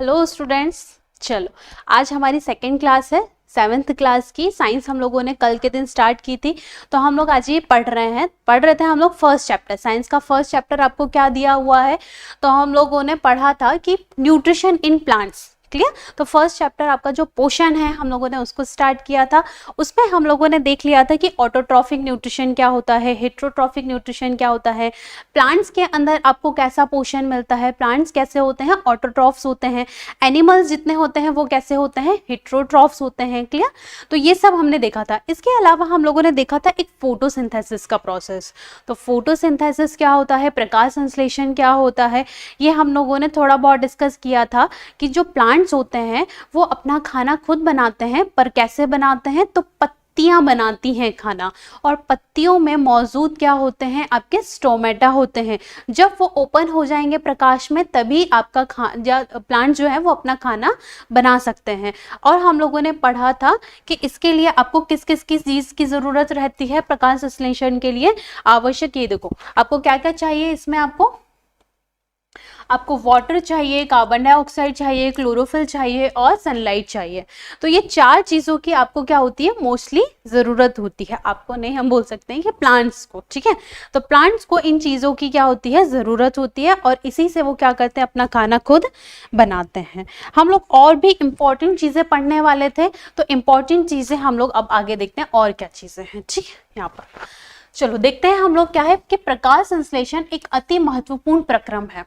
Hello students, चलो आज हमारी सेकेंड क्लास है, 7th क्लास की साइंस हम लोगों ने कल के दिन स्टार्ट की थी। तो हम लोग आज ये पढ़ रहे थे हम लोग फर्स्ट चैप्टर, साइंस का फर्स्ट चैप्टर आपको क्या दिया हुआ है। तो हम लोगों ने पढ़ा था कि न्यूट्रिशन इन प्लांट्स, क्लियर। तो फर्स्ट चैप्टर आपका जो पोर्शन है हम लोगों ने उसको स्टार्ट किया था। उसमें हम लोगों ने देख लिया था कि ऑटोट्रॉफिक न्यूट्रिशन क्या होता है, हेट्रोट्रॉफिक न्यूट्रिशन क्या होता है, प्लांट्स के अंदर आपको कैसा पोषण मिलता है, प्लांट्स कैसे होते हैं, ऑटोट्रॉफ्स होते हैं, एनिमल्स जितने होते हैं वो कैसे होते हैं, हेट्रोट्रॉफ्स होते हैं, क्लियर। तो ये सब हमने देखा था। इसके अलावा हम लोगों ने देखा था एक फोटोसिंथेसिस का प्रोसेस। तो फोटोसिंथेसिस क्या होता है, प्रकाश संश्लेषण क्या होता है, ये हम लोगों ने थोड़ा बहुत डिस्कस किया था कि जो प्लांट्स होते हैं वो अपना खाना खुद बनाते हैं, पर कैसे बनाते हैं, तो पत्तियां बनाती हैं खाना, और पत्तियों में मौजूद क्या होते हैं, आपके स्टोमेटा होते हैं। जब वो ओपन हो जाएंगे प्रकाश में तभी आपका प्लांट जो है वो अपना खाना बना सकते हैं। और हम लोगों ने पढ़ा था कि इसके लिए आपको किस किस की चीज की जरूरत रहती है प्रकाश संश्लेषण के लिए आवश्यक। ये देखो आपको क्या क्या चाहिए, इसमें आपको वाटर चाहिए, कार्बन डाइऑक्साइड चाहिए, क्लोरोफिल चाहिए और सनलाइट चाहिए। तो ये चार चीज़ों की आपको क्या होती है, मोस्टली ज़रूरत होती है। आपको नहीं, हम बोल सकते हैं कि प्लांट्स को, ठीक है। तो प्लांट्स को इन चीज़ों की क्या होती है, ज़रूरत होती है, और इसी से वो क्या करते हैं, अपना खाना खुद बनाते हैं। हम लोग और भी इम्पॉर्टेंट चीज़ें पढ़ने वाले थे, तो इम्पॉर्टेंट चीज़ें हम लोग अब आगे देखते हैं और क्या चीज़ें हैं, ठीक है। यहाँ पर चलो देखते हैं हम लोग क्या है कि प्रकाश संश्लेषण एक अति महत्वपूर्ण प्रक्रम है।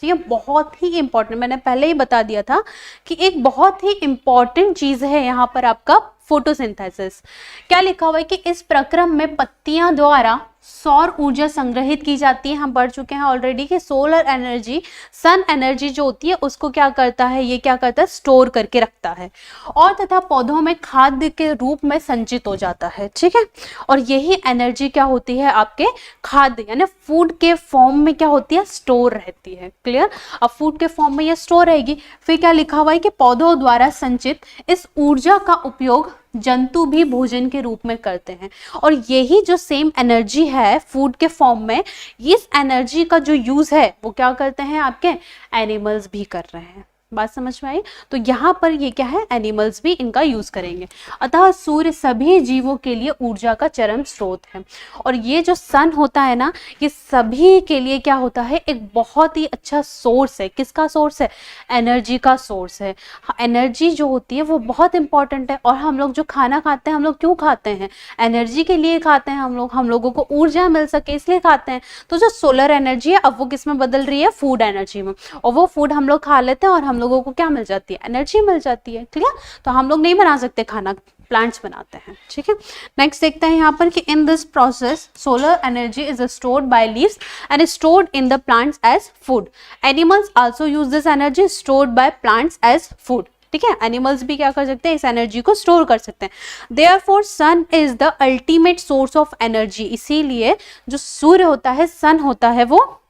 तो ये बहुत ही इंपॉर्टेंट, मैंने पहले ही बता दिया था कि एक बहुत ही इंपॉर्टेंट चीज है यहाँ पर आपका फोटोसिंथेसिस। क्या लिखा हुआ है कि इस प्रक्रम में पत्तियां द्वारा सौर ऊर्जा संग्रहित की जाती है। हम पढ़ चुके हैं ऑलरेडी कि सोलर एनर्जी, सन एनर्जी जो होती है उसको क्या करता है, ये क्या करता है, स्टोर करके रखता है, और तथा पौधों में खाद्य के रूप में संचित हो जाता है, ठीक है। और यही एनर्जी क्या होती है, आपके खाद्य यानी फूड के फॉर्म में क्या होती है, स्टोर रहती है, क्लियर। अब फूड के फॉर्म में ये स्टोर रहेगी। फिर क्या लिखा हुआ है कि पौधों द्वारा संचित इस ऊर्जा का उपयोग जंतु भी भोजन के रूप में करते हैं, और यही जो सेम एनर्जी है फूड के फॉर्म में, इस एनर्जी का जो यूज है वो क्या करते हैं, आपके एनिमल्स भी कर रहे हैं। बात समझ में आई। तो यहाँ पर ये क्या है, एनिमल्स भी इनका यूज करेंगे। अतः सूर्य सभी जीवों के लिए ऊर्जा का चरम स्रोत है, और ये जो सन होता है ना, ये सभी के लिए क्या होता है, एक बहुत ही अच्छा सोर्स है। किसका सोर्स है, एनर्जी का सोर्स है। एनर्जी जो होती है वो बहुत इंपॉर्टेंट है। और हम लोग जो खाना खाते हैं, हम लोग क्यों खाते हैं, एनर्जी के लिए खाते हैं। हम लोगों को ऊर्जा मिल सके इसलिए खाते हैं। तो जो सोलर एनर्जी है अब वो किस में बदल रही है, फूड एनर्जी में, और वो फूड हम लोग खा लेते हैं और हम लोगों को क्या मिल जाती है, एनर्जी मिल जाती है, क्लियर। तो हम लोग नहीं बना सकते खाना, प्लांट्स बनाते हैं, ठीक है। नेक्स्ट देखते हैं यहाँ पर कि in this process solar energy is stored by leaves and stored in the plants as food. Animals also use this energy stored by plants as food, ठीक है। एनिमल्स भी क्या कर सकते हैं, इस एनर्जी को स्टोर कर सकते हैं। Therefore sun is the ultimate source of energy. इसीलिए जो सूर्य होता है, सन होता है, वो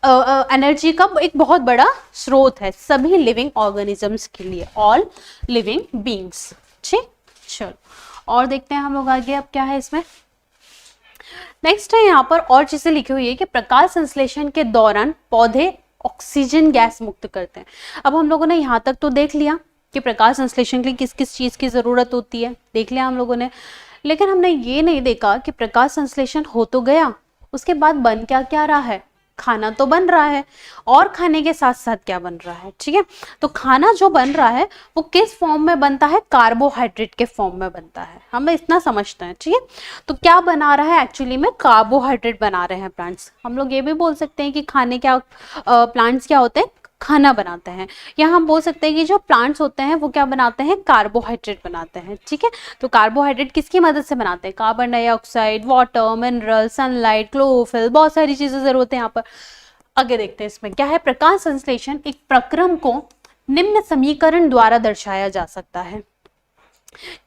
एनर्जी का एक बहुत बड़ा स्रोत है सभी लिविंग ऑर्गेनिजम्स के लिए, ऑल लिविंग बीइंग्स, ठीक। चलो और देखते हैं हम लोग आगे अब क्या है इसमें। नेक्स्ट है यहाँ पर और चीजें लिखी हुई है कि प्रकाश संश्लेषण के दौरान पौधे ऑक्सीजन गैस मुक्त करते हैं। अब हम लोगों ने यहाँ तक तो देख लिया कि प्रकाश संश्लेषण के लिए किस किस चीज की जरूरत होती है, देख लिया हम लोगों ने। लेकिन हमने ये नहीं देखा कि प्रकाश संश्लेषण हो तो गया, उसके बाद बन क्या क्या रहा है, खाना तो बन रहा है, और खाने के साथ साथ क्या बन रहा है, ठीक है। तो खाना जो बन रहा है वो किस फॉर्म में बनता है, कार्बोहाइड्रेट के फॉर्म में बनता है, हम इतना समझते हैं, ठीक है। तो क्या बना रहा है, एक्चुअली में कार्बोहाइड्रेट बना रहे हैं प्लांट्स। हम लोग ये भी बोल सकते हैं कि खाने क्या प्लांट्स क्या होते हैं, खाना बनाते हैं, या हम बोल सकते हैं कि जो प्लांट्स होते हैं वो क्या बनाते हैं, कार्बोहाइड्रेट बनाते हैं, ठीक है। तो कार्बोहाइड्रेट किसकी मदद से बनाते हैं, carbon dioxide, water, mineral, sunlight, chlorophyll, बहुत सारी चीजें जरूरत है यहाँ पर। आगे देखते हैं इसमें क्या है। प्रकाश संश्लेषण एक प्रक्रम को निम्न समीकरण द्वारा दर्शाया जा सकता है।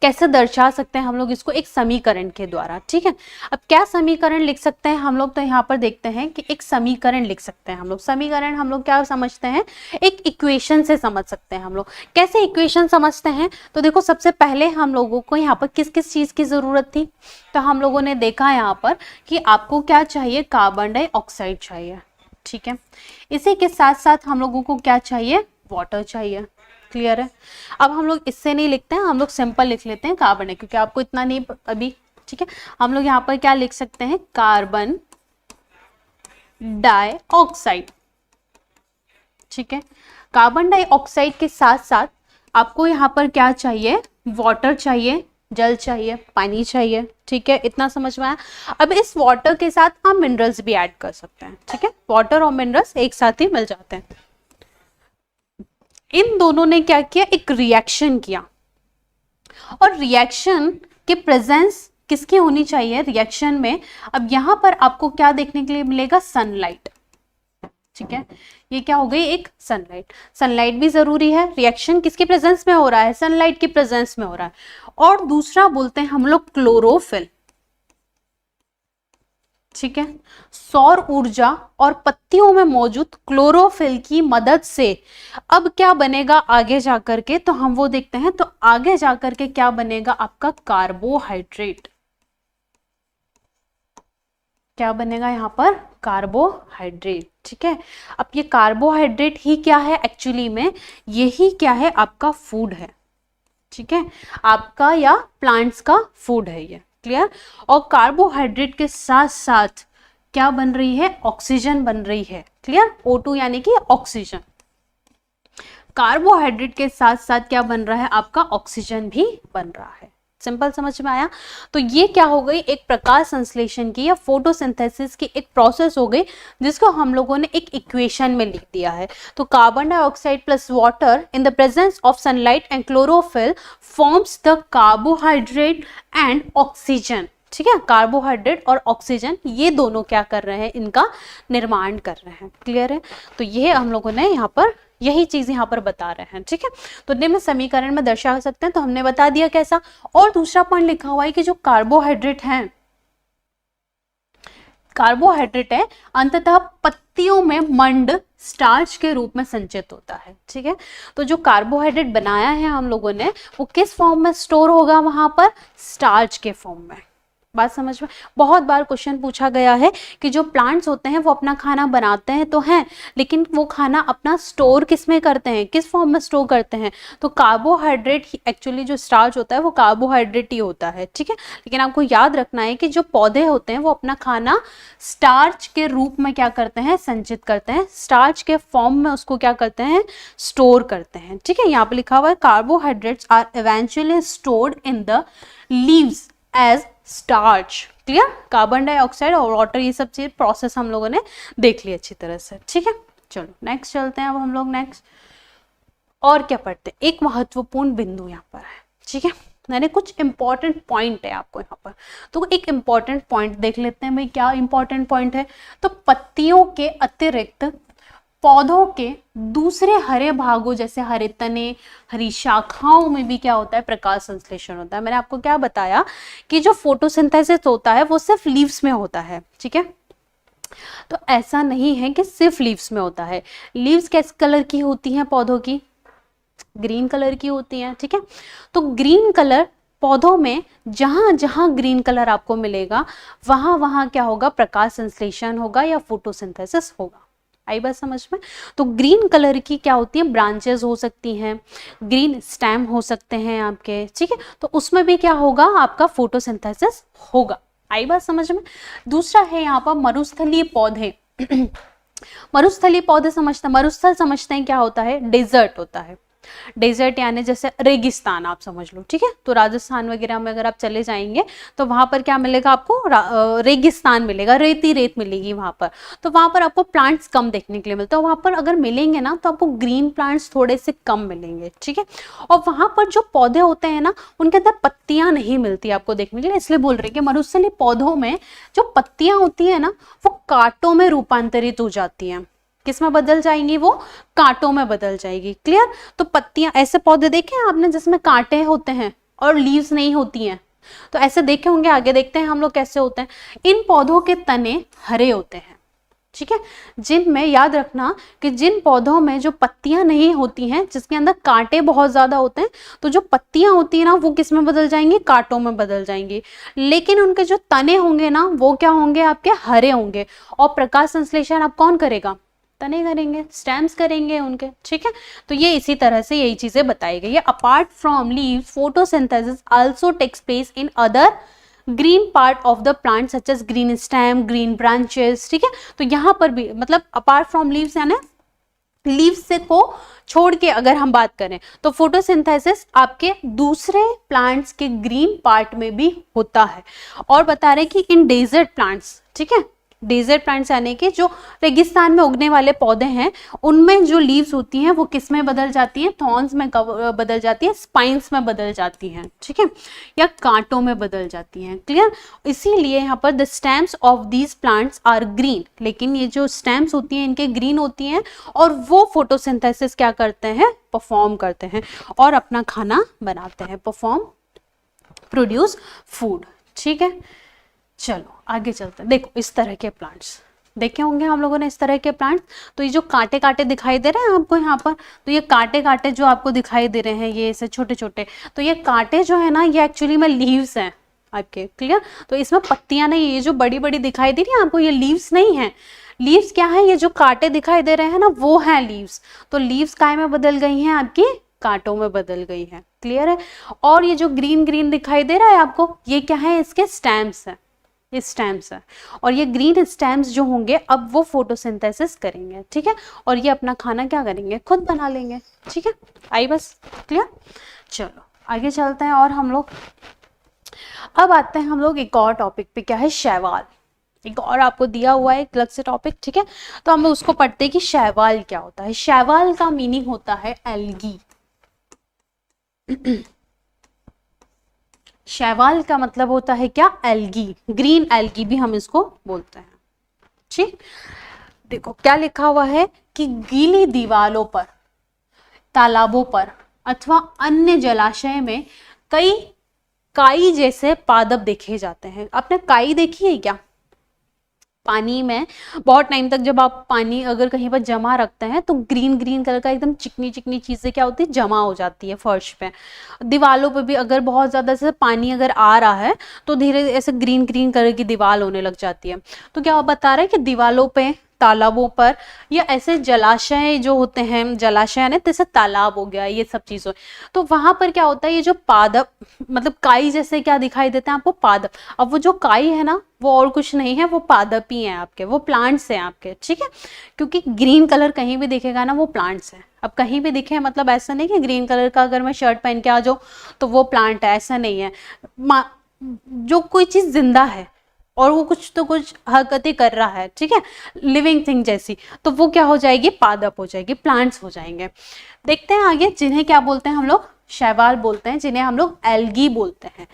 कैसे दर्शा सकते हैं हम लोग इसको, एक समीकरण के द्वारा, ठीक है। अब क्या समीकरण लिख सकते हैं हम लोग, तो यहाँ पर देखते हैं कि एक समीकरण लिख सकते हैं हम लोग। समीकरण हम लोग क्या समझते हैं, एक इक्वेशन से समझ सकते हैं हम लोग। कैसे इक्वेशन समझते हैं, तो देखो सबसे पहले हम लोगों को यहाँ पर किस किस चीज की जरूरत थी, तो हम लोगों ने देखा यहाँ पर कि आपको क्या चाहिए, कार्बन डाइऑक्साइड चाहिए, ठीक है। इसी के साथ साथ हम लोगों को क्या चाहिए, वाटर चाहिए। क्लियर है। अब हम लोग इससे नहीं लिखते हैं, हम लोग सिंपल लिख लेते हैं कार्बन है, क्योंकि आपको इतना नहीं अभी, ठीक है। हम लोग यहाँ पर क्या लिख सकते हैं, कार्बन डाइऑक्साइड, ठीक है। कार्बन डाइऑक्साइड के साथ साथ आपको यहाँ पर क्या चाहिए, वाटर चाहिए, जल चाहिए, पानी चाहिए, ठीक है। इतना समझ में आया। अब इस वाटर के साथ हम मिनरल्स भी ऐड कर सकते हैं, ठीक है। वाटर और मिनरल्स एक साथ ही मिल जाते हैं। इन दोनों ने क्या किया, एक रिएक्शन किया, और रिएक्शन के प्रेजेंस किसकी होनी चाहिए रिएक्शन में। अब यहां पर आपको क्या देखने के लिए मिलेगा, सनलाइट, ठीक है। ये क्या हो गई, एक सनलाइट। सनलाइट भी जरूरी है, रिएक्शन किसके प्रेजेंस में हो रहा है, सनलाइट के प्रेजेंस में हो रहा है। और दूसरा बोलते हैं हम लोग क्लोरोफिल, ठीक है। सौर ऊर्जा और पत्तियों में मौजूद क्लोरोफिल की मदद से अब क्या बनेगा आगे जाकर के, तो हम वो देखते हैं। तो आगे जाकर के क्या बनेगा आपका, कार्बोहाइड्रेट। क्या बनेगा यहाँ पर, कार्बोहाइड्रेट, ठीक है। अब ये कार्बोहाइड्रेट ही क्या है एक्चुअली में, यही क्या है आपका फूड है, ठीक है। आपका या प्लांट्स का फूड है ये। क्लियर। और कार्बोहाइड्रेट के साथ साथ क्या बन रही है, ऑक्सीजन बन रही है। क्लियर। O2 यानी कि ऑक्सीजन। कार्बोहाइड्रेट के साथ साथ क्या बन रहा है आपका, ऑक्सीजन भी बन रहा है। सिंपल समझ में आया। तो ये क्या हो गई, एक प्रकाश संश्लेषण की या फोटोसिंथेसिस की एक प्रोसेस हो गई, जिसको हम लोगों ने एक इक्वेशन में लिख दिया है। तो carbon dioxide plus water in the presence of sunlight and chlorophyll forms the carbohydrate and oxygen, ठीक है। कार्बोहाइड्रेट और ऑक्सीजन ये दोनों क्या कर रहे हैं, इनका निर्माण कर रहे हैं। क्लियर है। तो ये हम लोगों ने यहाँ पर यही चीज यहाँ पर बता रहे हैं, ठीक है। तो निम्न समीकरण में दर्शा सकते हैं, तो हमने बता दिया कैसा। और दूसरा पॉइंट लिखा हुआ है कि जो कार्बोहाइड्रेट है, कार्बोहाइड्रेट है अंततः पत्तियों में मंड स्टार्च के रूप में संचित होता है, ठीक है। तो जो कार्बोहाइड्रेट बनाया है हम लोगों ने, वो किस फॉर्म में स्टोर होगा वहां पर, स्टार्च के फॉर्म में। बात समझ में। बहुत बार क्वेश्चन पूछा गया है कि जो प्लांट्स होते हैं वो अपना खाना बनाते हैं तो हैं, लेकिन वो खाना अपना स्टोर किस में करते हैं, किस फॉर्म में स्टोर करते हैं, तो कार्बोहाइड्रेट एक्चुअली जो स्टार्च होता है वो कार्बोहाइड्रेट ही होता है, ठीक है। लेकिन आपको याद रखना है कि जो पौधे होते हैं वो अपना खाना स्टार्च के रूप में क्या करते हैं, संचित करते हैं, स्टार्च के फॉर्म में उसको क्या करते हैं, स्टोर करते हैं, ठीक है। यहाँ पे लिखा हुआ है carbohydrates are eventually stored in the leaves as starch. Clear. Carbon dioxide और वाटर ये सब चीज प्रोसेस हम लोगों ने देख ली अच्छी तरह से, ठीक है। चलो नेक्स्ट चलते हैं। अब हम लोग नेक्स्ट और क्या पढ़ते हैं, एक महत्वपूर्ण बिंदु यहाँ पर है, ठीक है। मैंने कुछ इंपॉर्टेंट पॉइंट है आपको यहाँ पर, तो एक इंपॉर्टेंट पॉइंट देख लेते हैं भाई, क्या इंपॉर्टेंट पॉइंट है। तो पत्तियों के अतिरिक्त पौधों के दूसरे हरे भागों जैसे हरे तने, हरी शाखाओं में भी क्या होता है, प्रकाश संश्लेषण होता है। मैंने आपको क्या बताया कि जो फोटोसिंथेसिस होता है वो सिर्फ लीव्स में होता है, ठीक है। तो ऐसा नहीं है कि सिर्फ लीव्स में होता है। लीव्स किस कलर की होती हैं पौधों की, ग्रीन कलर की होती हैं, ठीक है। तो ग्रीन कलर पौधों में जहां जहां ग्रीन कलर आपको मिलेगा वहां वहां क्या होगा, प्रकाश संश्लेषण होगा या फोटोसिंथेसिस होगा। आई बात समझ में। तो ग्रीन कलर की क्या होती है, ब्रांचेस हो सकती हैं, ग्रीन स्टेम हो सकते हैं आपके, ठीक है। तो उसमें भी क्या होगा, आपका फोटोसिंथेसिस होगा। आई बात समझ में। दूसरा है यहाँ पर मरुस्थलीय पौधे। मरुस्थलीय पौधे समझते हैं, मरुस्थल समझते हैं क्या होता है, डेजर्ट होता है। डेजर्ट यानी जैसे रेगिस्तान आप समझ लो, ठीक है। तो राजस्थान वगैरह में अगर आप चले जाएंगे तो वहां पर क्या मिलेगा आपको, रेगिस्तान मिलेगा, रेती रेत मिलेगी वहां पर। तो वहां पर आपको प्लांट्स कम देखने के लिए मिलते हैं, वहां पर अगर मिलेंगे ना तो आपको ग्रीन प्लांट्स थोड़े से कम मिलेंगे, ठीक है। और वहां पर जो पौधे होते हैं ना उनके अंदर पत्तियां नहीं मिलती आपको देखने के लिए, इसलिए बोल रहे कि मरुस्थलीय पौधों में जो पत्तियां होती है ना वो कांटों में रूपांतरित हो जाती हैं। किस में बदल जाएंगी, वो कांटों में बदल जाएगी। क्लियर। तो पत्तियां, ऐसे पौधे देखे हैं आपने जिसमें कांटे होते हैं और लीव्स नहीं होती हैं, तो ऐसे देखे होंगे। आगे देखते हैं हम लोग कैसे होते हैं। इन पौधों के तने हरे होते हैं, ठीक है। जिनमें याद रखना कि जिन पौधों में जो पत्तियां नहीं होती हैं, जिसके अंदर कांटे बहुत ज्यादा होते हैं, तो जो पत्तियां होती है ना वो किस में बदल जाएंगी, कांटों में बदल जाएंगी। लेकिन उनके जो तने होंगे ना वो क्या होंगे, आपके हरे होंगे। और प्रकाश संश्लेषण अब कौन करेगा, तने करेंगे, स्टेम्स करेंगे उनके, ठीक है। तो ये इसी तरह से यही चीजें बताई गई है। Apart from leaves, photosynthesis also takes place in other green part of the plant such as green stem, green branches, ठीक है। तो यहाँ पर भी मतलब अपार्ट फ्रॉम लीव्स यानी लीव्स से को छोड़ के अगर हम बात करें तो फोटोसिंथेसिस आपके दूसरे प्लांट्स के ग्रीन पार्ट में भी होता है। और बता रहे कि इन डेजर्ट प्लांट्स, ठीक है, डेजर्ट प्लांट्स यानी कि जो रेगिस्तान में उगने वाले पौधे हैं, उनमें जो लीव्स होती हैं वो किस में बदल जाती हैं, थॉर्न्स में बदल जाती है, स्पाइन्स में बदल जाती हैं, ठीक है, या कांटों में बदल जाती हैं। क्लियर। इसीलिए यहाँ पर the stems of these plants are green, लेकिन ये जो स्टेम्स होती हैं इनके ग्रीन होती हैं और वो फोटोसिंथेसिस क्या करते हैं, परफॉर्म करते हैं और अपना खाना बनाते हैं, प्रोड्यूस फूड, ठीक है। चलो आगे चलते हैं। देखो इस तरह के प्लांट्स देखे होंगे हम लोगों ने, इस तरह के प्लांट्स। तो ये जो कांटे कांटे दिखाई दे रहे हैं आपको यहाँ पर, तो ये कांटे कांटे जो आपको दिखाई दे रहे हैं ये ऐसे छोटे छोटे, तो ये कांटे जो है ना ये एक्चुअली में लीव्स हैं आपके। क्लियर। तो इसमें पत्तियां नहीं, ये जो बड़ी बड़ी दिखाई दे रही है आपको ये लीव्स नहीं है। लीव्स क्या है, ये जो कांटे दिखाई दे रहे हैं ना वो है लीव्स। तो लीव्स काय में बदल गई हैं, आपकी कांटों में बदल गई है। क्लियर है। और ये जो ग्रीन ग्रीन दिखाई दे रहा है आपको, ये क्या है, इसके स्टेम्स है, ये स्टेम्स है। और ये ग्रीन स्टेम्स जो होंगे अब वो फोटोसिंथेसिस करेंगे, ठीक है, और ये अपना खाना क्या करेंगे, खुद बना लेंगे, ठीक है। आई बस क्लियर। चलो आगे चलते हैं। और हम लोग अब आते हैं हम लोग एक और टॉपिक पे, क्या है, शैवाल। एक और आपको दिया हुआ है एक अलग से टॉपिक, ठीक है। तो हम उसको पढ़ते हैं कि शैवाल क्या होता है। शैवाल का मीनिंग होता है एल्गी। शैवाल का मतलब होता है क्या, एल्गी, ग्रीन एल्गी भी हम इसको बोलते हैं, ठीक। देखो क्या लिखा हुआ है कि गीली दीवारों पर, तालाबों पर अथवा अन्य जलाशय में कई काई जैसे पादप देखे जाते हैं। आपने काई देखी है क्या, पानी में बहुत टाइम तक जब आप पानी अगर कहीं पर जमा रखते हैं तो ग्रीन ग्रीन कलर का एकदम चिकनी चिकनी चीजें क्या होती है, जमा हो जाती है फर्श पे। दीवालों पे भी अगर बहुत ज्यादा से पानी अगर आ रहा है तो धीरे ऐसे ग्रीन ग्रीन कलर की दीवार होने लग जाती है। तो क्या बता रहा है कि दीवालों पे, तालाबों पर या ऐसे जलाशय जो होते हैं, जलाशय यानी जैसे तालाब हो गया, ये सब चीजों, तो वहां पर क्या होता है, ये जो पादप मतलब काई जैसे क्या दिखाई देते हैं आपको, पादप। अब वो जो काई है ना वो और कुछ नहीं है, वो पादप ही है आपके, वो प्लांट्स हैं आपके, ठीक है। क्योंकि ग्रीन कलर कहीं भी दिखेगा ना वो प्लांट्स है। अब कहीं भी दिखे मतलब ऐसा नहीं कि ग्रीन कलर का अगर मैं शर्ट पहन के आ जाऊं तो वो प्लांट है, ऐसा नहीं है। जो कोई चीज जिंदा है और वो कुछ तो कुछ हरकतें कर रहा है, ठीक है, लिविंग थिंग जैसी, तो वो क्या हो जाएगी, पादप हो जाएगी, प्लांट्स हो जाएंगे। देखते हैं आगे, जिन्हें क्या बोलते हैं हम लोग, शैवाल बोलते हैं, जिन्हें हम लोग एल्गी बोलते हैं।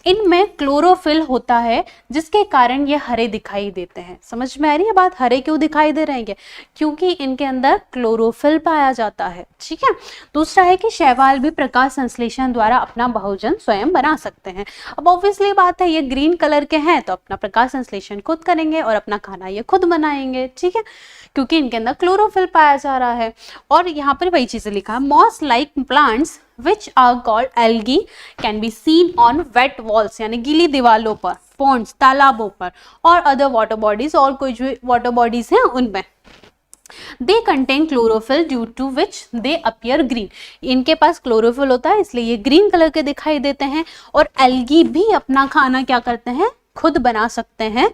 इनमें क्लोरोफिल होता है जिसके कारण ये हरे दिखाई देते हैं। समझ में आ रही है बात, हरे क्यों दिखाई दे रहे हैं, क्योंकि इनके अंदर क्लोरोफिल पाया जाता है, ठीक है। दूसरा है कि शैवाल भी प्रकाश संश्लेषण द्वारा अपना भोजन स्वयं बना सकते हैं। अब ऑब्वियसली बात है, ये ग्रीन कलर के हैं तो अपना प्रकाश संश्लेषण खुद करेंगे और अपना खाना ये खुद बनाएंगे, ठीक है, क्योंकि इनके अंदर क्लोरोफिल पाया जा रहा है। और यहाँ पर वही चीजें लिखा है, moss like plants which are called algae can be seen on wet walls यानी गीली दीवारों पर, ponds तालाबों पर, और other water bodies, और कोई जो water bodies हैं उनमें। They contain chlorophyll due to which they appear green। इनके पास क्लोरोफिल होता है इसलिए ये ग्रीन कलर के दिखाई देते हैं। और एल्गी भी अपना खाना क्या करते हैं, खुद बना सकते हैं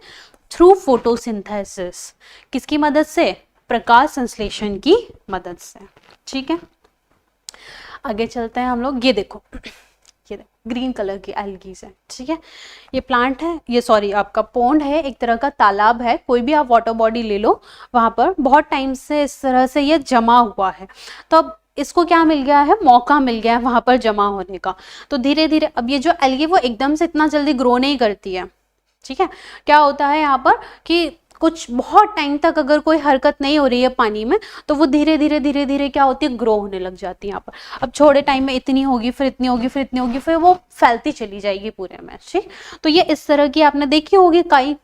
थ्रू फोटोसिंथेसिस। किसकी मदद से, प्रकाश संश्लेषण की मदद से, ठीक है। आगे चलते हैं हम लोग। ये देखो ग्रीन कलर की एल्गीज है, ठीक है। ये प्लांट है, ये सॉरी आपका पोंड है, एक तरह का तालाब है, कोई भी आप वाटर बॉडी ले लो, वहां पर बहुत टाइम से इस तरह से ये जमा हुआ है। तो अब इसको क्या मिल गया है, मौका मिल गया है वहां पर जमा होने का। तो धीरे धीरे अब ये जो एल्गी वो एकदम से इतना जल्दी ग्रो नहीं करती है, ठीक है। क्या होता है यहाँ पर कि कुछ बहुत टाइम तक अगर कोई हरकत नहीं हो रही है पानी में तो वो धीरे धीरे धीरे धीरे क्या होती है, ग्रो होने लग जाती है यहाँ पर। अब छोटे टाइम में इतनी होगी, फिर इतनी होगी, फिर इतनी होगी, फिर वो फैलती चली जाएगी पूरे में, ठीक। तो ये इस तरह की आपने देखी होगी काई,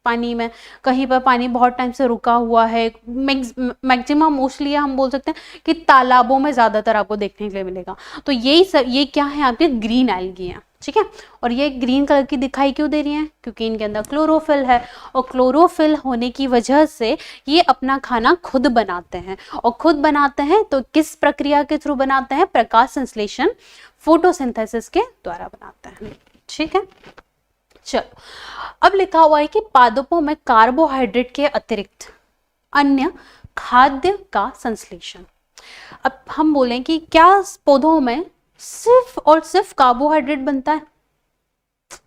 पानी में, कहीं पर पानी बहुत टाइम से रुका हुआ है, मैक्सिमम मोस्टली हम बोल सकते हैं कि तालाबों में ज़्यादातर आपको देखने के लिए मिलेगा। तो यही सब, ये क्या है आपके ग्रीन एल्गी हैं, ठीक है। और ये ग्रीन कलर की दिखाई क्यों दे रही हैं? क्योंकि इनके अंदर क्लोरोफिल है, और क्लोरोफिल होने की वजह से ये अपना खाना खुद बनाते हैं। और खुद बनाते हैं तो किस प्रक्रिया के थ्रू बनाते हैं? प्रकाश संश्लेषण, फोटोसिंथेसिस के द्वारा बनाते हैं, ठीक है। चलो, अब लिखा हुआ है कि पादपों में कार्बोहाइड्रेट के अतिरिक्त अन्य खाद्य का संश्लेषण। अब हम बोलें कि क्या पौधों में सिर्फ और सिर्फ कार्बोहाइड्रेट बनता है?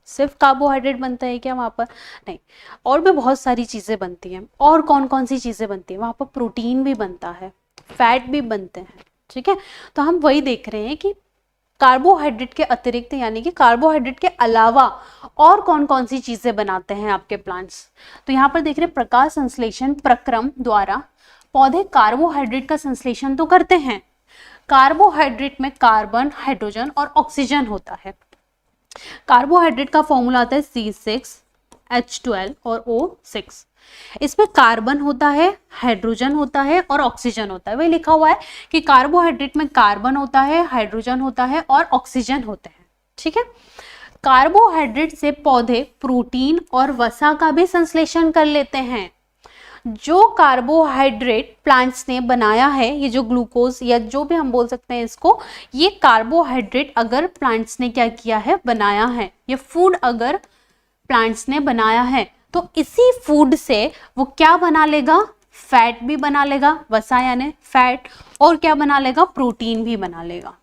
सिर्फ कार्बोहाइड्रेट बनता है क्या वहां पर? नहीं, और भी बहुत सारी चीजें बनती हैं। और कौन कौन सी चीजें बनती हैं? वहां पर प्रोटीन भी बनता है, फैट भी बनते हैं, ठीक है। तो हम वही देख रहे हैं कि कार्बोहाइड्रेट के अतिरिक्त, यानी कि कार्बोहाइड्रेट के अलावा और कौन कौन सी चीजें बनाते हैं आपके प्लांट्स। तो यहाँ पर देख रहे हैं प्रकाश संश्लेषण प्रक्रम द्वारा पौधे कार्बोहाइड्रेट का संश्लेषण तो करते हैं। कार्बोहाइड्रेट में कार्बन, हाइड्रोजन और ऑक्सीजन होता है। कार्बोहाइड्रेट का फॉर्मूला आता है C6H12 और O6। इसमें कार्बन होता है, हाइड्रोजन होता है और ऑक्सीजन होता है। वही लिखा हुआ है कि कार्बोहाइड्रेट में कार्बन होता है, हाइड्रोजन होता है और ऑक्सीजन होते हैं, ठीक है। कार्बोहाइड्रेट से पौधे प्रोटीन और वसा का भी संश्लेषण कर लेते हैं। जो कार्बोहाइड्रेट प्लांट्स ने बनाया है, ये जो ग्लूकोज या जो भी हम बोल सकते हैं इसको, ये कार्बोहाइड्रेट अगर प्लांट्स ने क्या किया है? बनाया है। ये फूड अगर प्लांट्स ने बनाया है तो इसी फूड से वो क्या बना लेगा? फैट भी बना लेगा, वसा यानी फैट, और क्या बना लेगा? प्रोटीन भी बना लेगा,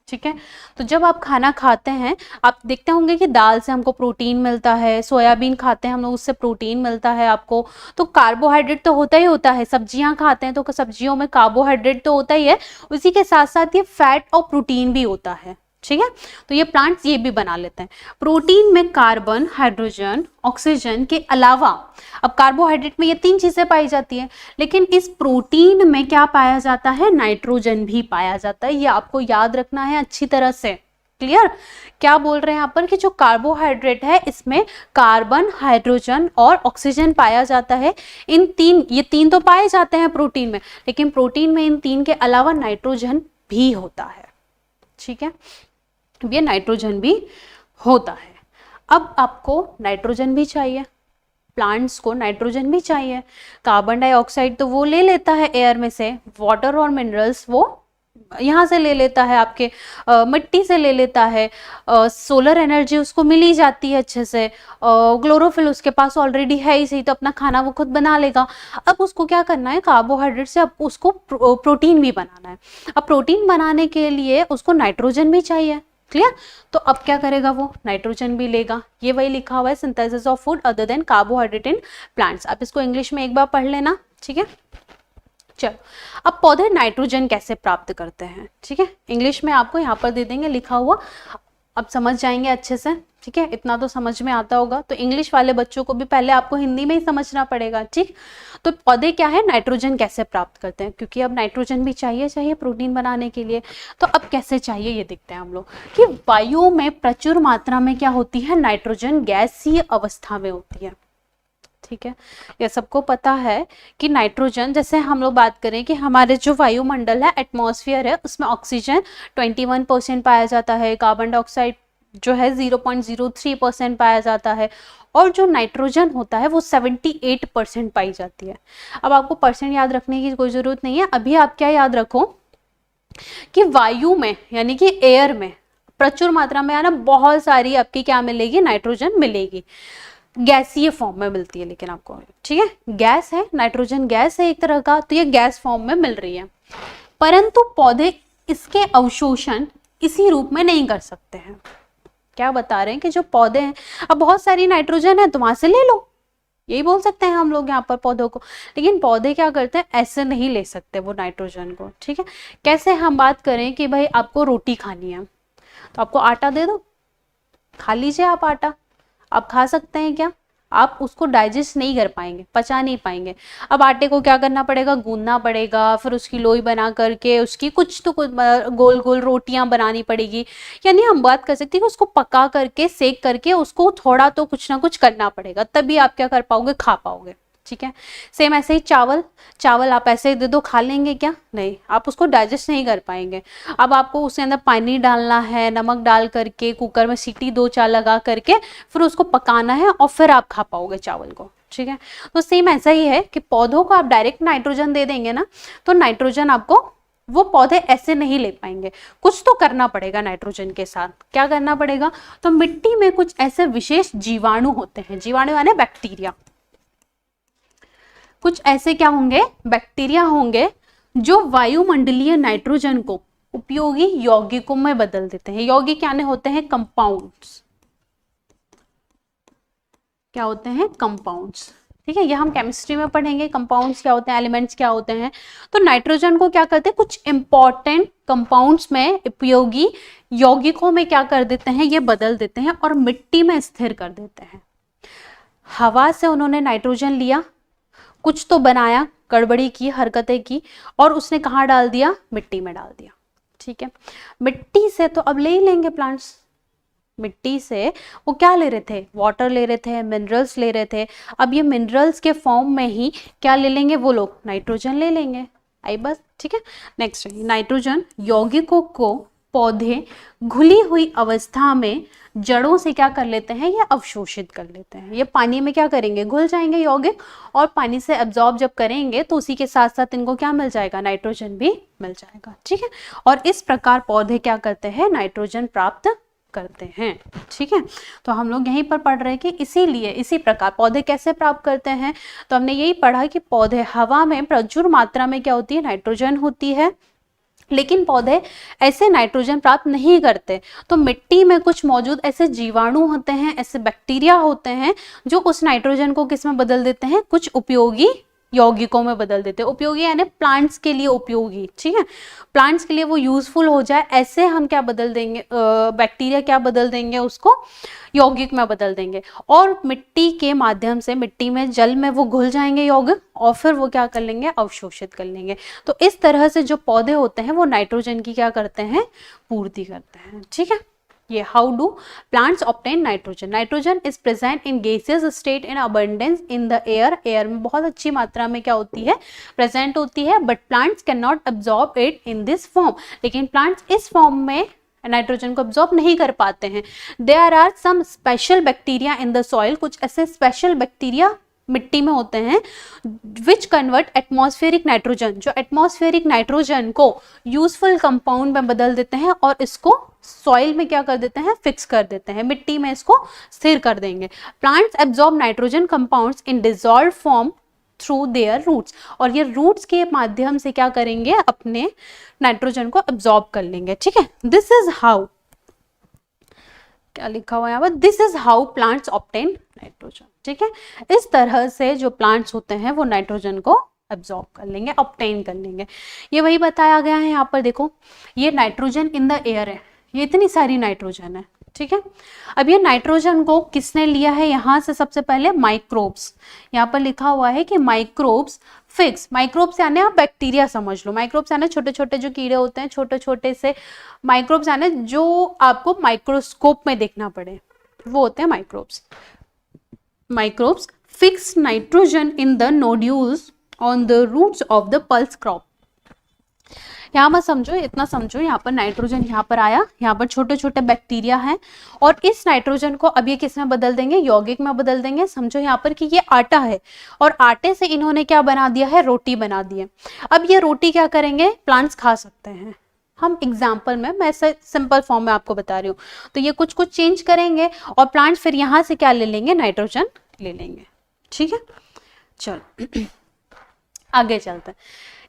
ठीक है। तो जब आप खाना खाते हैं, आप देखते होंगे कि दाल से हमको प्रोटीन मिलता है, सोयाबीन खाते हैं हम लोग, उससे प्रोटीन मिलता है आपको। तो कार्बोहाइड्रेट तो होता ही होता है। सब्जियां खाते हैं तो सब्जियों में कार्बोहाइड्रेट तो होता ही है, उसी के साथ साथ ये फैट और प्रोटीन भी होता है, ठीक है। तो ये प्लांट्स ये भी बना लेते हैं। प्रोटीन में कार्बन, हाइड्रोजन, ऑक्सीजन के अलावा, अब कार्बोहाइड्रेट में ये तीन चीजें पाई जाती है, लेकिन इस प्रोटीन में क्या पाया जाता है? नाइट्रोजन भी पाया जाता है। ये आपको याद रखना है अच्छी तरह से। क्लियर? क्या बोल रहे हैं यहाँ पर कि जो कार्बोहाइड्रेट है इसमें कार्बन, हाइड्रोजन और ऑक्सीजन पाया जाता है। ये तीन तो पाए जाते हैं प्रोटीन में, लेकिन प्रोटीन में इन तीन के अलावा नाइट्रोजन भी होता है, ठीक है। ये नाइट्रोजन भी होता है। अब आपको नाइट्रोजन भी चाहिए, प्लांट्स को नाइट्रोजन भी चाहिए। कार्बन डाइऑक्साइड तो वो ले लेता है एयर में से, वाटर और मिनरल्स वो यहाँ से ले लेता है, आपके मिट्टी से ले लेता है, सोलर एनर्जी उसको मिल ही जाती है अच्छे से, क्लोरोफिल उसके पास ऑलरेडी है ही सही, तो अपना खाना वो खुद बना लेगा। अब उसको क्या करना है? कार्बोहाइड्रेट से अब उसको प्रोटीन भी बनाना है। अब प्रोटीन बनाने के लिए उसको नाइट्रोजन भी चाहिए। क्लियर? तो अब क्या करेगा? वो नाइट्रोजन भी लेगा। ये वही लिखा हुआ है, synthesis of food other than carbohydrate in plants. आप इसको इंग्लिश में एक बार पढ़ लेना, ठीक है। चलो, अब पौधे नाइट्रोजन कैसे प्राप्त करते हैं, ठीक है। इंग्लिश में आपको यहाँ पर दे देंगे लिखा हुआ, अब समझ जाएंगे अच्छे से, ठीक है। इतना तो समझ में आता होगा, तो इंग्लिश वाले बच्चों को भी पहले आपको हिंदी में ही समझना पड़ेगा, ठीक। तो पौधे क्या है, नाइट्रोजन कैसे प्राप्त करते हैं, क्योंकि अब नाइट्रोजन भी चाहिए प्रोटीन बनाने के लिए। तो अब कैसे चाहिए ये देखते हैं हम लोग कि वायु में प्रचुर मात्रा में क्या होती है? नाइट्रोजन गैसीय अवस्था में होती है, ठीक है। ये सबको पता है कि नाइट्रोजन, जैसे हम लोग बात करें कि हमारे जो वायुमंडल है, एटमॉस्फेयर है, उसमें ऑक्सीजन 21% पाया जाता है, कार्बन डाइऑक्साइड जो है 0.03% पाया जाता है, और जो नाइट्रोजन होता है वो 78% पाई जाती है। अब आपको परसेंट याद रखने की कोई जरूरत नहीं है, अभी आप क्या याद रखो कि वायु में यानी कि एयर में प्रचुर मात्रा में आना बहुत सारी आपकी क्या मिलेगी? नाइट्रोजन मिलेगी। गैसीय फॉर्म में मिलती है लेकिन आपको, ठीक है। गैस है, नाइट्रोजन गैस है एक तरह का, तो ये गैस फॉर्म में मिल रही है, परंतु पौधे इसके अवशोषण इसी रूप में नहीं कर सकते हैं। क्या बता रहे हैं कि जो पौधे हैं, अब बहुत सारी नाइट्रोजन है तो वहां से ले लो, यही बोल सकते हैं हम लोग यहाँ पर पौधों को। लेकिन पौधे क्या करते हैं? ऐसे नहीं ले सकते वो नाइट्रोजन को, ठीक है। कैसे? हम बात करें कि भाई आपको रोटी खानी है तो आपको आटा दे दो, खा लीजिए आप आटा, आप खा सकते हैं क्या? आप उसको डाइजेस्ट नहीं कर पाएंगे, पचा नहीं पाएंगे। अब आटे को क्या करना पड़ेगा, गूंदना पड़ेगा, फिर उसकी लोई बना करके उसकी कुछ तो कुछ गोल गोल रोटियां बनानी पड़ेगी। यानी हम बात कर सकते हैं कि उसको पका करके, सेक करके उसको थोड़ा तो कुछ ना कुछ करना पड़ेगा, तभी आप क्या कर पाओगे, खा पाओगे। ठीक है, सेम ऐसे ही चावल, चावल आप ऐसे ही दे दो, खा लेंगे क्या, नहीं, आप उसको डाइजेस्ट नहीं कर पाएंगे। अब आपको उसके अंदर पानी डालना है, नमक डाल करके कुकर में सीटी 2-4 लगा करके फिर उसको पकाना है और फिर आप खा पाओगे चावल को। ठीक है, तो सेम ऐसा ही है कि पौधों को आप डायरेक्ट नाइट्रोजन दे देंगे ना, तो नाइट्रोजन आपको वो पौधे ऐसे नहीं ले पाएंगे, कुछ तो करना पड़ेगा नाइट्रोजन के साथ। क्या करना पड़ेगा, तो मिट्टी में कुछ ऐसे विशेष जीवाणु होते हैं, जीवाणु यानी बैक्टीरिया, कुछ ऐसे क्या होंगे, बैक्टीरिया होंगे जो वायुमंडलीय नाइट्रोजन को उपयोगी यौगिकों में बदल देते हैं। यौगिक यानी होते हैं कंपाउंड्स, क्या होते हैं, कंपाउंड्स। ठीक है, ये हम केमिस्ट्री में पढ़ेंगे, कंपाउंड्स क्या होते हैं, एलिमेंट्स क्या होते हैं। तो नाइट्रोजन को क्या करते हैं, कुछ इंपॉर्टेंट कंपाउंड्स में, उपयोगी यौगिकों में क्या कर देते हैं, ये बदल देते हैं और मिट्टी में स्थिर कर देते हैं। हवा से उन्होंने नाइट्रोजन लिया, कुछ तो बनाया, गड़बड़ी की, हरकतें की, और उसने कहाँ डाल दिया, मिट्टी में डाल दिया। ठीक है, मिट्टी से तो अब ले ही लेंगे प्लांट्स, मिट्टी से वो क्या ले रहे थे, वाटर ले रहे थे, मिनरल्स ले रहे थे। अब ये मिनरल्स के फॉर्म में ही क्या ले लेंगे वो लोग, नाइट्रोजन ले लेंगे। आई बस, ठीक है। नेक्स्ट है नाइट्रोजन यौगिकों को पौधे घुली हुई अवस्था में जड़ों से क्या कर लेते हैं, ये अवशोषित कर लेते हैं। ये पानी में क्या करेंगे, घुल जाएंगे यौगिक, और पानी से एब्जॉर्ब जब करेंगे तो उसी के साथ साथ इनको क्या मिल जाएगा, नाइट्रोजन भी मिल जाएगा। ठीक है, और इस प्रकार पौधे क्या करते हैं, नाइट्रोजन प्राप्त करते हैं। ठीक है, तो हम लोग यहीं पर पढ़ रहे हैं कि इसीलिए इसी प्रकार पौधे कैसे प्राप्त करते हैं। तो हमने यही पढ़ा कि पौधे, हवा में प्रचुर मात्रा में क्या होती है, नाइट्रोजन होती है, लेकिन पौधे ऐसे नाइट्रोजन प्राप्त नहीं करते। तो मिट्टी में कुछ मौजूद ऐसे जीवाणु होते हैं, ऐसे बैक्टीरिया होते हैं जो उस नाइट्रोजन को किस में बदल देते हैं, कुछ उपयोगी यौगिकों में बदल देते हैं। उपयोगी यानी प्लांट्स के लिए उपयोगी। ठीक है, प्लांट्स के लिए वो यूजफुल हो जाए, ऐसे हम क्या बदल देंगे, बैक्टीरिया क्या बदल देंगे, उसको यौगिक में बदल देंगे, और मिट्टी के माध्यम से, मिट्टी में, जल में वो घुल जाएंगे यौगिक, और फिर वो क्या कर लेंगे, अवशोषित कर लेंगे। तो इस तरह से जो पौधे होते हैं वो नाइट्रोजन की क्या करते हैं, पूर्ति करते हैं। ठीक है, ये how do plants obtain nitrogen. Nitrogen is present in gaseous state in abundance in the air. Air में बहुत अच्छी मात्रा में क्या होती है, प्रेजेंट होती है, but plants can not absorb it in this form. लेकिन प्लांट्स इस फॉर्म में नाइट्रोजन को एब्जॉर्ब नहीं कर पाते हैं। There are some special bacteria in the soil. कुछ ऐसे स्पेशल बैक्टीरिया मिट्टी में होते हैं विच कन्वर्ट एटमॉस्फेरिक नाइट्रोजन, जो एटमॉस्फेरिक नाइट्रोजन को यूजफुल कंपाउंड में बदल देते हैं और इसको सॉइल में क्या कर देते हैं, फिक्स कर देते हैं, मिट्टी में इसको स्थिर कर देंगे। Plants absorb nitrogen compounds in dissolved form through their roots, और ये रूट्स के माध्यम से क्या करेंगे, अपने नाइट्रोजन को एब्जॉर्ब कर लेंगे। ठीक है, दिस इज हाउ, क्या लिखा हुआ है यहाँ पर, this is how plants obtain nitrogen. ठीक है, इस तरह से जो प्लांट्स होते हैं वो नाइट्रोजन को एब्जॉर्ब कर लेंगे, ऑब्टेन कर लेंगे। ये वही बताया गया है यहाँ पर, देखो ये नाइट्रोजन इन द एयर है, ये इतनी सारी नाइट्रोजन है। ठीक है, अब ये नाइट्रोजन को किसने लिया है, यहाँ से सबसे पहले माइक्रोब्स, यहाँ पर लिखा हुआ है कि माइक्रोब्स फिक्स। माइक्रोब्स यानी आप बैक्टीरिया समझ लो, माइक्रोब्स यानी छोटे छोटे जो कीड़े होते हैं, छोटे छोटे से माइक्रोब्स यानी जो आपको माइक्रोस्कोप में देखना पड़े, वो होते हैं microbes. Microbes fix nitrogen in the nodules on the roots of the pulse crop. यहाँ मत समझो, इतना समझो, यहाँ पर नाइट्रोजन यहाँ पर आया, यहाँ पर छोटे छोटे बैक्टीरिया हैं, और इस नाइट्रोजन को अब ये किस में बदल देंगे, यौगिक में बदल देंगे। समझो यहाँ पर कि ये आटा है, और आटे से इन्होंने क्या बना दिया है, रोटी बना दी है। अब ये रोटी क्या करेंगे, प्लांट्स खा सकते हैं। हम एग्जाम्पल में, मैं सिंपल फॉर्म में आपको बता रही हूँ, तो ये कुछ कुछ चेंज करेंगे और प्लांट्स फिर यहाँ से क्या ले लेंगे, नाइट्रोजन ले लेंगे। ठीक है, चलो आगे चलते हैं।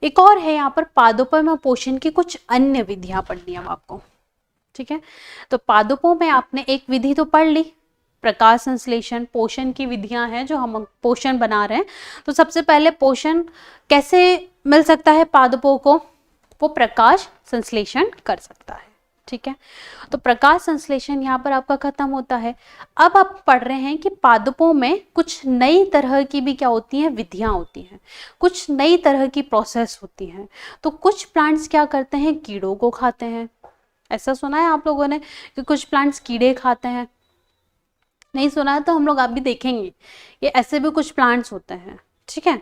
एक और है यहाँ पर पादपों में पोषण की कुछ अन्य विधियां पढ़नी है आपको। ठीक है, तो पादपों में आपने एक विधि तो पढ़ ली, प्रकाश संश्लेषण, पोषण की विधियां हैं जो हम पोषण बना रहे हैं। तो सबसे पहले पोषण कैसे मिल सकता है पादपों को, वो प्रकाश संश्लेषण कर सकता है। ठीक है, तो प्रकाश संश्लेषण यहाँ पर आपका खत्म होता है। अब आप पढ़ रहे हैं कि पादपों में कुछ नई तरह की भी क्या होती हैं, विधियां होती हैं, कुछ नई तरह की प्रोसेस होती हैं। तो कुछ प्लांट्स क्या करते हैं, कीड़ों को खाते हैं। ऐसा सुना है आप लोगों ने कि कुछ प्लांट्स कीड़े खाते हैं? नहीं सुना है तो हम लोग आप भी देखेंगे, ये ऐसे भी कुछ प्लांट्स होते हैं। ठीक है,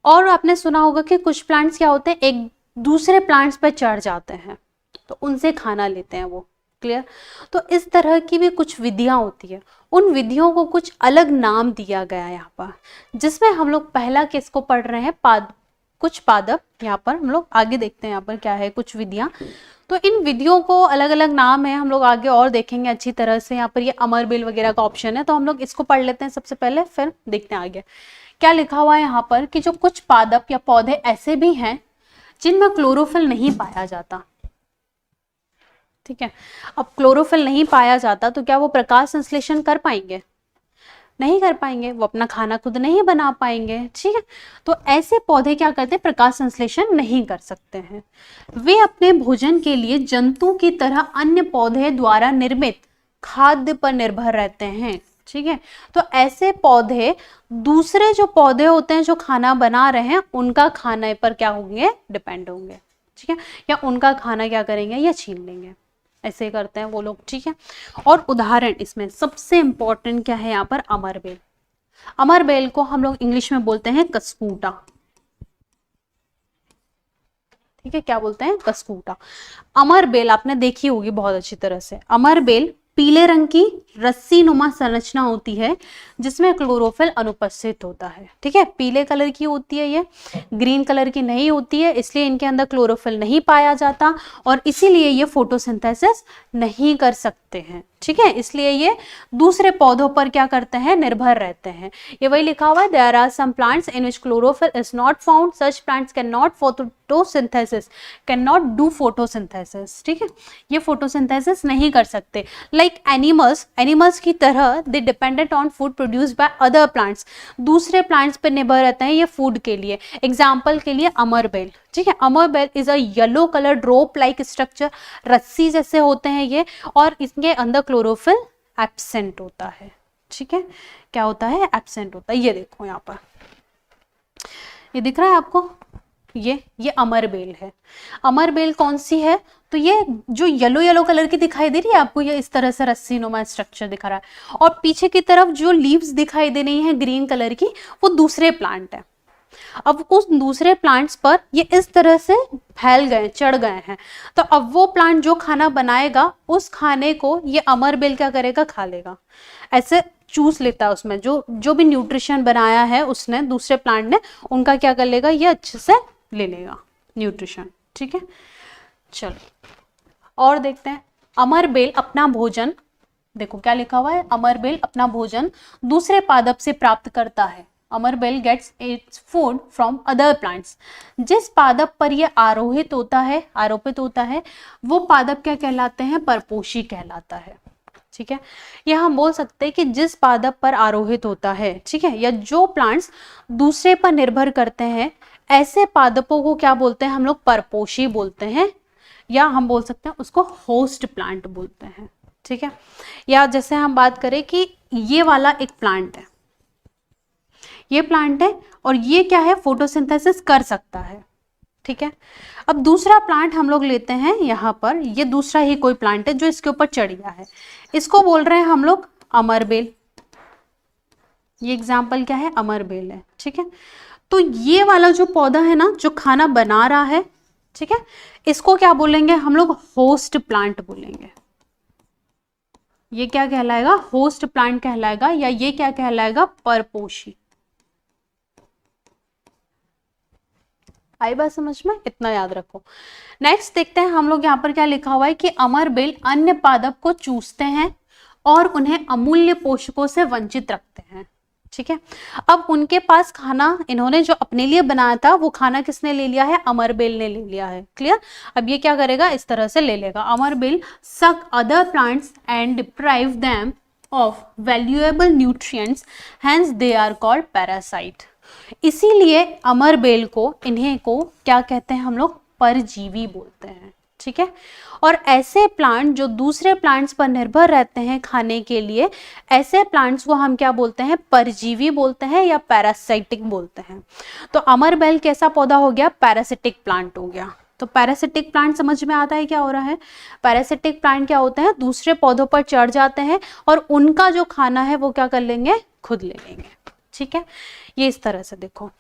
और आपने सुना होगा कि कुछ प्लांट्स क्या होते हैं, एक दूसरे प्लांट्स पर चढ़ जाते हैं तो उनसे खाना लेते हैं वो। क्लियर? तो इस तरह की भी कुछ विधियां होती है, उन विधियों को कुछ अलग नाम दिया गया है यहाँ पर, जिसमें हम लोग पहला किसको पढ़ रहे हैं, कुछ पादप। यहाँ पर हम लोग आगे देखते हैं यहाँ पर क्या है, कुछ विधियां। तो इन विधियों को अलग अलग नाम है, हम लोग आगे और देखेंगे अच्छी तरह से। यहाँ पर ये अमरबेल वगैरह का ऑप्शन है, तो हम लोग इसको पढ़ लेते हैं सबसे पहले, फिर देखते हैं आगे क्या लिखा हुआ है यहाँ पर कि जो कुछ पादप या पौधे ऐसे भी हैं जिनमें क्लोरोफिल नहीं पाया जाता। ठीक है, अब क्लोरोफिल नहीं पाया जाता तो क्या वो प्रकाश संश्लेषण कर पाएंगे? नहीं कर पाएंगे, वो अपना खाना खुद नहीं बना पाएंगे। ठीक है, तो ऐसे पौधे क्या करते हैं, प्रकाश संश्लेषण नहीं कर सकते हैं। वे अपने भोजन के लिए जंतु की तरह अन्य पौधे द्वारा निर्मित खाद्य पर निर्भर रहते हैं। ठीक है, तो ऐसे पौधे दूसरे जो पौधे होते हैं जो खाना बना रहे हैं उनका खाने पर क्या होंगे, डिपेंड होंगे। ठीक है, या उनका खाना क्या करेंगे, या छीन लेंगे, ऐसे करते हैं वो लोग। ठीक है, और उदाहरण इसमें सबसे इंपॉर्टेंट क्या है यहाँ पर, अमरबेल। अमरबेल को हम लोग इंग्लिश में बोलते हैं कस्कूटा। ठीक है, क्या बोलते हैं, कस्कूटा। अमरबेल आपने देखी होगी बहुत अच्छी तरह से। अमरबेल पीले रंग की रस्सी नुमा संरचना होती है जिसमें क्लोरोफिल अनुपस्थित होता है। ठीक है, पीले कलर की होती है, ये ग्रीन कलर की नहीं होती है, इसलिए इनके अंदर क्लोरोफिल नहीं पाया जाता और इसीलिए ये फोटोसिंथेसिस नहीं कर सकते हैं। ठीक है, इसलिए ये दूसरे पौधों पर क्या करते हैं, निर्भर रहते हैं। ये वही लिखा हुआ है, there are some plants in which chlorophyll is not found, such plants can not photosynthesis, can not do photosynthesis. ठीक है, ये फोटोसिंथेसिस नहीं कर सकते। लाइक एनिमल्स की तरह they dependent on food produced by other plants, दूसरे प्लांट्स पर निर्भर रहते हैं ये फूड के लिए। एग्जाम्पल के लिए अमरबेल। ठीक है, अमरबेल is a yellow colour rope like structure, रस्सी जैसे होते हैं ये, और इसके अंदर क्लोरोफिल एब्सेंट होता है। ठीक है, क्या होता है, एब्सेंट होता है। ये देखो यहाँ पर, ये दिख रहा है आपको, ये अमरबेल है। अमरबेल कौन सी है, तो ये जो येलो येलो कलर की दिखाई दे रही है आपको, ये इस तरह से रस्सी नुमा स्ट्रक्चर दिखा रहा है, और पीछे की तरफ जो लीव्स दिखाई दे रही है ग्रीन कलर की, वो दूसरे प्लांट है। अब उस दूसरे प्लांट्स पर ये इस तरह से फैल गए, चढ़ गए हैं, तो अब वो प्लांट जो खाना बनाएगा उस खाने को ये अमरबेल क्या करेगा, खा लेगा, ऐसे चूस लेता है उसमें जो भी न्यूट्रिशन बनाया है उसने, दूसरे प्लांट ने, उनका क्या कर लेगा, ये अच्छे से ले लेगा न्यूट्रिशन। ठीक है, चलो और देखते हैं। अमरबेल अपना भोजन, देखो क्या लिखा हुआ है, अमरबेल अपना भोजन दूसरे पादप से प्राप्त करता है। अमरबेल gets its food from other plants. जिस पादप पर यह आरोपित होता है वो पादप क्या कहलाते हैं, परपोषी कहलाता है। ठीक है, यह हम बोल सकते हैं कि जिस पादप पर आरोहित होता है, ठीक है, या जो प्लांट्स दूसरे पर निर्भर करते हैं, ऐसे पादपों को क्या बोलते हैं हम लोग, परपोषी बोलते हैं, या हम बोल सकते हैं उसको होस्ट प्लांट बोलते हैं। ठीक है, या जैसे हम बात करें कि ये वाला एक प्लांट है, ये प्लांट है और ये क्या है, फोटोसिंथेसिस कर सकता है। ठीक है, अब दूसरा प्लांट हम लोग लेते हैं यहाँ पर, ये दूसरा ही कोई प्लांट है जो इसके ऊपर चढ़ गया है, इसको बोल रहे हैं हम लोग अमरबेल। ये एग्जाम्पल क्या है, अमरबेल है। ठीक है, तो ये वाला जो पौधा है ना, जो खाना बना रहा है, ठीक है, इसको क्या बोलेंगे हम लोग, होस्ट प्लांट बोलेंगे। ये क्या कहलाएगा, होस्ट प्लांट कहलाएगा, या ये क्या कहलाएगा, परपोषी। आई बात समझ में, इतना याद रखो। नेक्स्ट देखते हैं हम लोग यहाँ पर क्या लिखा हुआ है कि अमरबेल अन्य पादप को चूसते हैं और उन्हें अमूल्य पोषकों से वंचित रखते हैं। ठीक है, अब उनके पास खाना, इन्होंने जो अपने लिए बनाया था वो खाना किसने ले लिया है, अमरबेल ने ले लिया है। क्लियर, अब ये क्या करेगा, इस तरह से ले लेगा। Amarbel suck other plants and deprive them of valuable nutrients, hence they are called parasite. इसीलिए अमरबेल को, इन्हें को क्या कहते हैं हम लोग, परजीवी बोलते हैं। ठीक है। और ऐसे प्लांट जो दूसरे प्लांट्स पर निर्भर रहते हैं खाने के लिए, ऐसे प्लांट्स को हम क्या बोलते हैं, परजीवी बोलते हैं या पैरासाइटिक बोलते हैं। तो अमरबेल कैसा पौधा हो गया, पैरासिटिक प्लांट हो गया। तो पैरासिटिक प्लांट समझ में आता है क्या हो रहा है। पैरासिटिक प्लांट क्या होते हैं, दूसरे पौधों पर चढ़ जाते हैं और उनका जो खाना है वो क्या कर लेंगे, खुद ले लेंगे। ठीक है, ये इस तरह से देखो,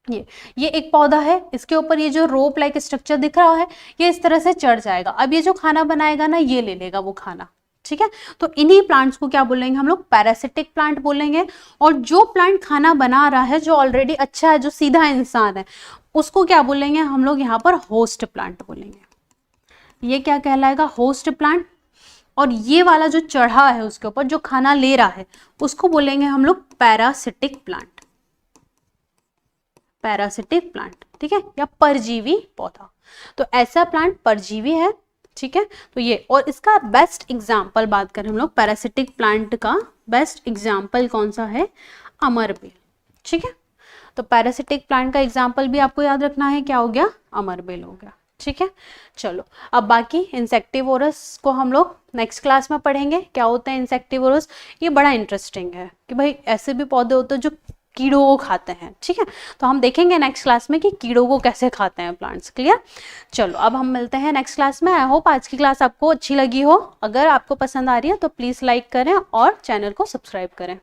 ये एक पौधा है, इसके ऊपर ये जो रोप लाइक स्ट्रक्चर दिख रहा है, ये इस तरह से चढ़ जाएगा। अब ये जो खाना बनाएगा ना, ये ले लेगा वो खाना। ठीक है, तो इन्हीं प्लांट्स को क्या बोलेंगे हम लोग, पैरासिटिक प्लांट बोलेंगे। और जो प्लांट खाना बना रहा है, जो ऑलरेडी अच्छा है, जो सीधा इंसान है, उसको क्या बोलेंगे हम लोग यहाँ पर, होस्ट प्लांट बोलेंगे। ये क्या कहलाएगा, होस्ट प्लांट। और ये वाला जो चढ़ा है उसके ऊपर, जो खाना ले रहा है, उसको बोलेंगे हम लोग पैरासिटिक प्लांट, पैरासिटिक प्लांट। ठीक है, या परजीवी पौधा। तो ऐसा प्लांट परजीवी है। ठीक है, तो ये, और इसका बेस्ट एग्जाम्पल बात करें हम लोग, पैरासिटिक प्लांट का बेस्ट एग्जाम्पल कौन सा है, अमरबेल। ठीक है, तो पैरासिटिक प्लांट का एग्जाम्पल भी आपको याद रखना है, क्या हो गया, अमरबेल हो गया। ठीक है, चलो अब बाकी इंसेक्टिवोरस को हम लोग नेक्स्ट क्लास में पढ़ेंगे, क्या होते हैं इंसेक्टिवोरस। ये बड़ा इंटरेस्टिंग है कि भाई ऐसे भी पौधे होते हैं जो कीड़ों को खाते हैं। ठीक है, तो हम देखेंगे नेक्स्ट क्लास में कि कीड़ों को कैसे खाते हैं प्लांट्स। क्लियर, चलो अब हम मिलते हैं नेक्स्ट क्लास में। आई होप आज की क्लास आपको अच्छी लगी हो। अगर आपको पसंद आ रही है तो प्लीज़ लाइक करें और चैनल को सब्सक्राइब करें।